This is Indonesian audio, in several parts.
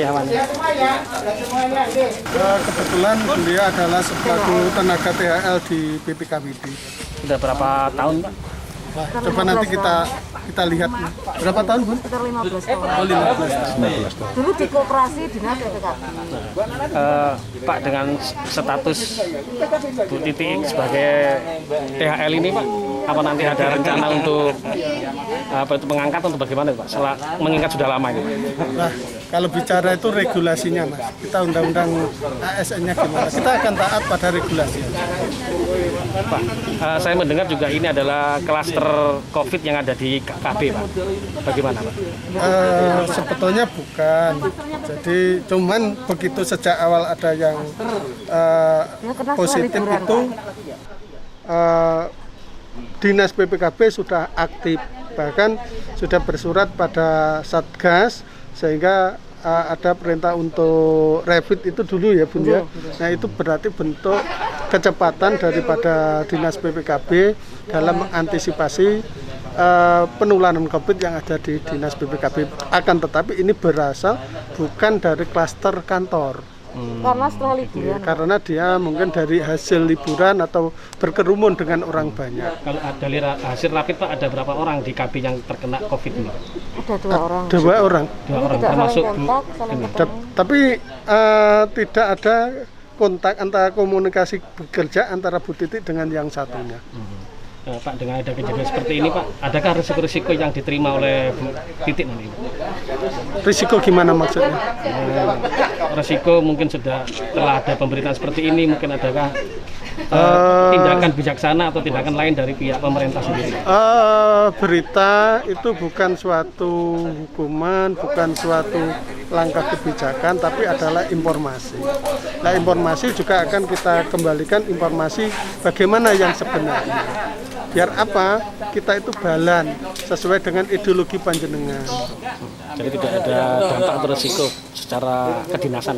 karyawan? Kebetulan beliau adalah selaku tenaga THL di BPKBD. Sudah berapa tahun, Pak? Wah, coba nanti kita lihat berapa tahun, Bun? Sekitar 15 tahun. Oh, 15 tahun. Dulu di koperasi dinas BPKB. Pak, dengan status Bu Titi sebagai THL ini, Pak, apa nanti ada rencana untuk mengangkat untuk bagaimana, Pak? Setelah mengingat sudah lama ini. Nah, kalau bicara itu regulasinya, Mas. Kita undang-undang ASN-nya gimana? Kita akan taat pada regulasi. Pak, saya mendengar juga ini adalah klaster COVID yang ada di KB, Pak. Bagaimana, Pak? Sebetulnya bukan. Jadi cuman begitu sejak awal ada yang positif itu Dinas BPKB sudah aktif, bahkan sudah bersurat pada Satgas sehingga ada perintah untuk rapid itu dulu ya, Bun ya. Nah, itu berarti bentuk kecepatan daripada Dinas BPKB dalam mengantisipasi penularan COVID yang ada di Dinas BPKB. Akan tetapi ini berasal bukan dari klaster kantor. Karena setelah liburan. Karena dia mungkin dari hasil liburan atau berkerumun dengan orang banyak. Kalau dari hasil rapid, Pak, ada berapa orang di KB yang terkena COVID ini? Ada 2 orang. 2 orang. 2 orang, Tidak termasuk saling kontak, saling ketemu. Tapi tidak ada kontak antara komunikasi bekerja antara Bu Titi dengan yang satunya. Pak, dengan ada kejadian seperti ini, Pak, adakah risiko-risiko yang diterima oleh Bu Titi nanti? Risiko gimana maksudnya? Risiko mungkin setelah ada pemberitaan seperti ini, mungkin adakah tindakan bijaksana atau tindakan lain dari pihak pemerintah sendiri? Berita itu bukan suatu hukuman, bukan suatu langkah kebijakan, tapi adalah informasi. Nah, informasi juga akan kita kembalikan informasi bagaimana yang sebenarnya. Biar apa? Kita itu balan sesuai dengan ideologi panjenengan. Jadi tidak ada dampak atau risiko secara kedinasan?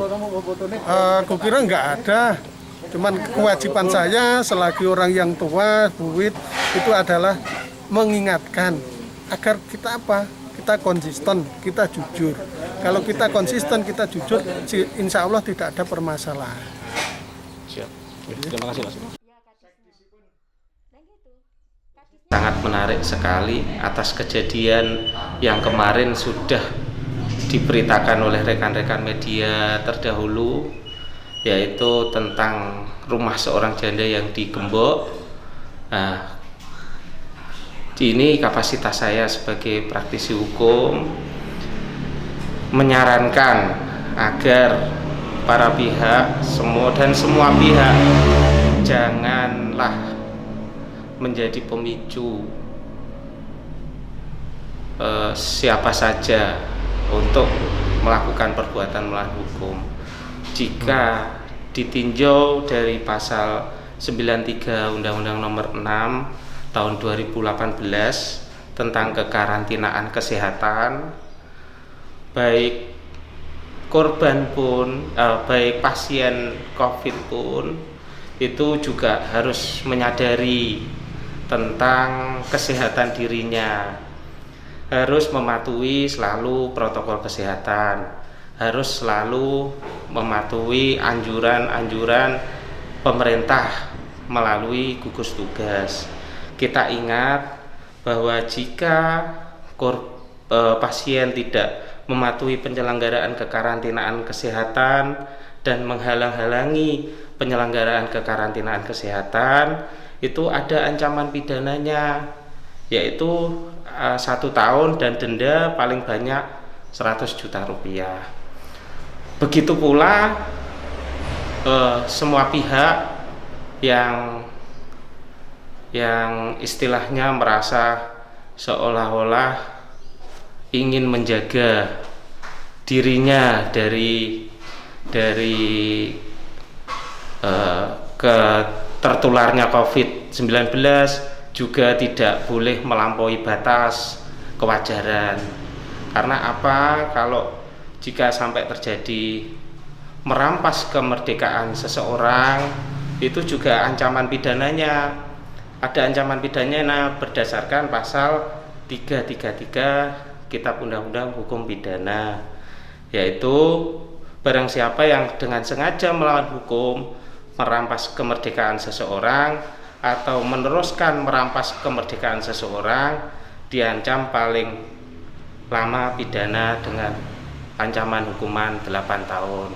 Aku kira nggak ada. Cuman kewajiban saya selagi orang yang tua, buit, itu adalah mengingatkan agar kita apa? Kita konsisten, kita jujur. Kalau kita konsisten, kita jujur, insya Allah tidak ada permasalahan. Siap. Terima kasih, Mas. Sangat menarik sekali atas kejadian yang kemarin sudah diberitakan oleh rekan-rekan media terdahulu, yaitu tentang rumah seorang janda yang di Gembok. Nah, ini kapasitas saya sebagai praktisi hukum menyarankan agar para pihak semua pihak janganlah menjadi pemicu siapa saja untuk melakukan perbuatan melawan hukum. Jika ditinjau dari pasal 93 Undang-Undang Nomor 6 Tahun 2018 tentang kekarantinaan kesehatan, baik korban pun, baik pasien COVID pun itu juga harus menyadari tentang kesehatan dirinya, harus mematuhi selalu protokol kesehatan, harus selalu mematuhi anjuran-anjuran pemerintah melalui gugus tugas. Kita ingat bahwa jika pasien tidak mematuhi penyelenggaraan kekarantinaan kesehatan dan menghalang-halangi penyelenggaraan kekarantinaan kesehatan, itu ada ancaman pidananya, yaitu 1 tahun dan denda paling banyak 100 juta rupiah. Begitu pula semua pihak yang istilahnya merasa seolah-olah ingin menjaga dirinya dari tertularnya COVID-19 juga tidak boleh melampaui batas kewajaran. Karena apa? Kalau jika sampai terjadi merampas kemerdekaan seseorang, itu juga ancaman pidananya. Ada ancaman pidananya berdasarkan pasal 333 Kitab Undang-Undang Hukum Pidana, yaitu barang siapa yang dengan sengaja melawan hukum, merampas kemerdekaan seseorang atau meneruskan merampas kemerdekaan seseorang, diancam paling lama pidana dengan ancaman hukuman 8 tahun.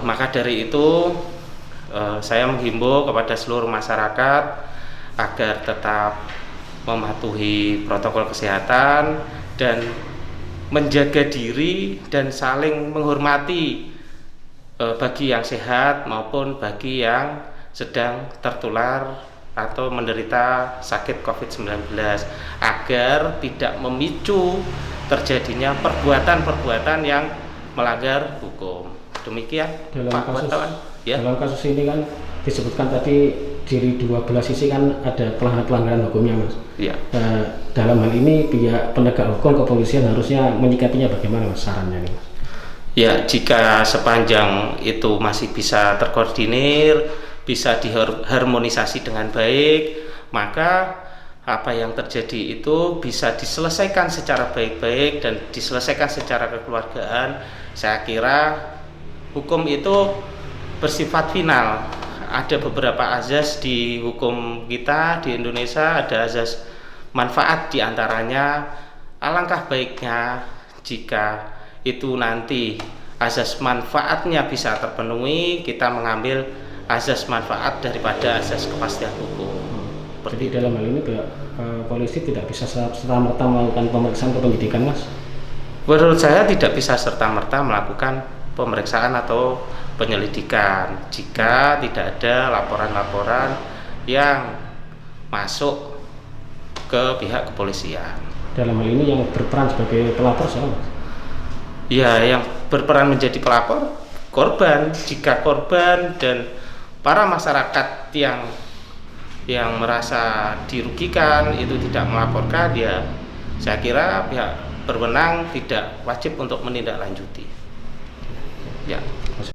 Maka dari itu saya menghimbau kepada seluruh masyarakat agar tetap mematuhi protokol kesehatan dan menjaga diri dan saling menghormati bagi yang sehat maupun bagi yang sedang tertular atau menderita sakit COVID-19, agar tidak memicu terjadinya perbuatan-perbuatan yang melanggar hukum. Demikian Pak wartawan. Dalam kasus ini kan disebutkan tadi dari 12 sisi kan ada pelanggaran hukumnya, Mas. Iya. Dalam hal ini pihak penegak hukum kepolisian harusnya menyikapinya bagaimana, Mas, sarannya nih, Mas? Ya, jika sepanjang itu masih bisa terkoordinir, bisa diharmonisasi dengan baik, maka apa yang terjadi itu bisa diselesaikan secara baik-baik dan diselesaikan secara kekeluargaan. Saya kira hukum itu bersifat final. Ada beberapa azas di hukum kita di Indonesia, ada azas manfaat diantaranya. Alangkah baiknya jika itu nanti azas manfaatnya bisa terpenuhi, kita mengambil azas manfaat daripada azas kepastian hukum. Jadi dalam hal ini pihak polisi tidak bisa serta-merta melakukan pemeriksaan atau penyidikan, Mas? Menurut saya tidak bisa serta-merta melakukan pemeriksaan atau penyelidikan jika tidak ada laporan-laporan yang masuk ke pihak kepolisian. Dalam hal ini yang berperan sebagai pelapor siapa, Mas? Ya, yang berperan menjadi pelapor korban. Jika korban dan para masyarakat yang merasa dirugikan itu tidak melaporkan, ya saya kira pihak berwenang tidak wajib untuk menindaklanjuti. Ya. Bisa